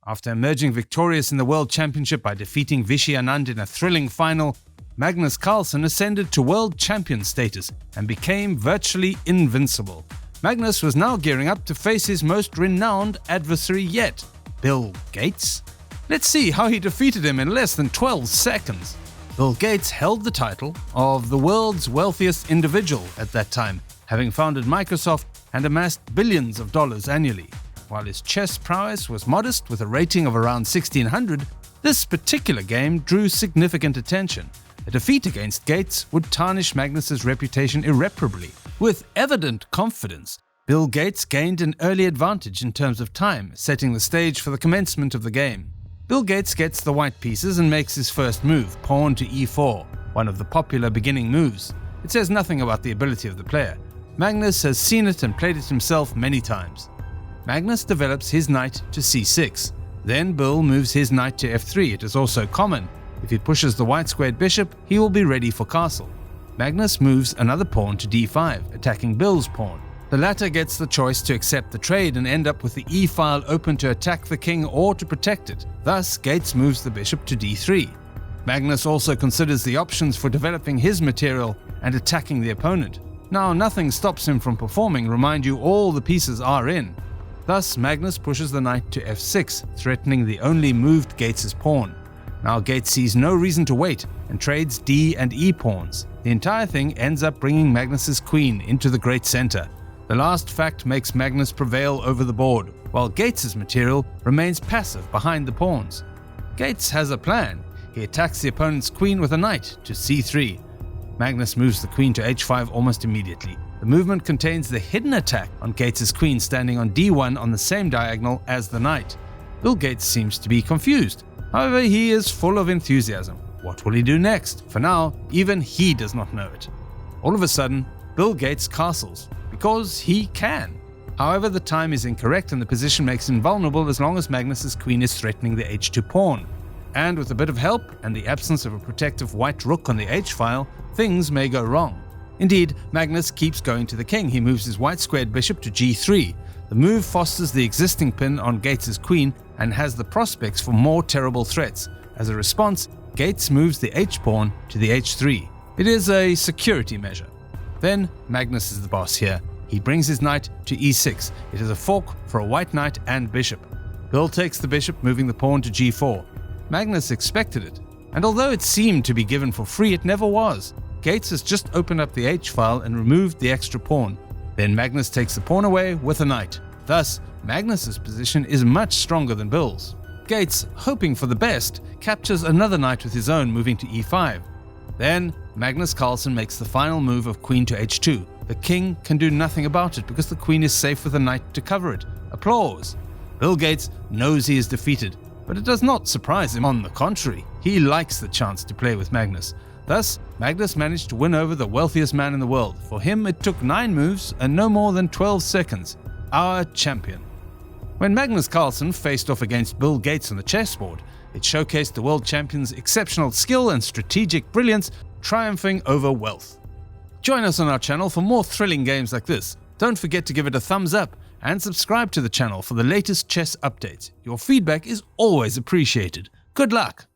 After emerging victorious in the World Championship by defeating Vichy Anand in a thrilling final, Magnus Carlsen ascended to world champion status and became virtually invincible. Magnus was now gearing up to face his most renowned adversary yet, Bill Gates. Let's see how he defeated him in less than 12 seconds. Bill Gates held the title of the world's wealthiest individual at that time, having founded Microsoft and amassed billions of dollars annually. While his chess prowess was modest with a rating of around 1600, this particular game drew significant attention. A defeat against Gates would tarnish Magnus's reputation irreparably. With evident confidence, Bill Gates gained an early advantage in terms of time, setting the stage for the commencement of the game. Bill Gates gets the white pieces and makes his first move, pawn to e4, one of the popular beginning moves. It says nothing about the ability of the player. Magnus has seen it and played it himself many times. Magnus develops his knight to c6. Then Bill moves his knight to f3. It is also common. If he pushes the white squared bishop, he will be ready for castle. Magnus moves another pawn to d5, attacking Bill's pawn. The latter gets the choice to accept the trade and end up with the e-file open to attack the king or to protect it. Thus, Gates moves the bishop to d3. Magnus also considers the options for developing his material and attacking the opponent. Now, nothing stops him from performing. Remind you, all the pieces are in. Thus, Magnus pushes the knight to f6, threatening the only moved Gates' pawn. Now Gates sees no reason to wait and trades d and e pawns. The entire thing ends up bringing Magnus's queen into the great center. The last fact makes Magnus prevail over the board, while Gates' material remains passive behind the pawns. Gates has a plan. He attacks the opponent's queen with a knight to c3. Magnus moves the queen to h5 almost immediately. The movement contains the hidden attack on Gates' queen standing on d1 on the same diagonal as the knight. Bill Gates seems to be confused. However, he is full of enthusiasm. What will he do next? For now, even he does not know it. All of a sudden, Bill Gates castles, because he can. However, the time is incorrect and the position makes him vulnerable as long as Magnus's queen is threatening the h2 pawn. And with a bit of help and the absence of a protective white rook on the h-file, things may go wrong. Indeed, Magnus keeps going to the king. He moves his white squared bishop to g3. The move fosters the existing pin on Gates' queen and has the prospects for more terrible threats. As a response, Gates moves the h-pawn to the h3. It is a security measure. Then, Magnus is the boss here. He brings his knight to e6. It is a fork for a white knight and bishop. Bill takes the bishop, moving the pawn to g4. Magnus expected it, and although it seemed to be given for free, it never was. Gates has just opened up the h-file and removed the extra pawn. Then Magnus takes the pawn away with a knight. Thus, Magnus's position is much stronger than Bill's. Gates, hoping for the best, captures another knight with his own, moving to e5. Then, Magnus Carlsen makes the final move of queen to h2. The king can do nothing about it because the queen is safe with a knight to cover it. Applause! Bill Gates knows he is defeated, but it does not surprise him. On the contrary, he likes the chance to play with Magnus. Thus, Magnus managed to win over the wealthiest man in the world. For him, it took 9 moves and no more than 12 seconds. Our champion. When Magnus Carlsen faced off against Bill Gates on the chessboard, it showcased the world champion's exceptional skill and strategic brilliance, triumphing over wealth. Join us on our channel for more thrilling games like this. Don't forget to give it a thumbs up and subscribe to the channel for the latest chess updates. Your feedback is always appreciated. Good luck!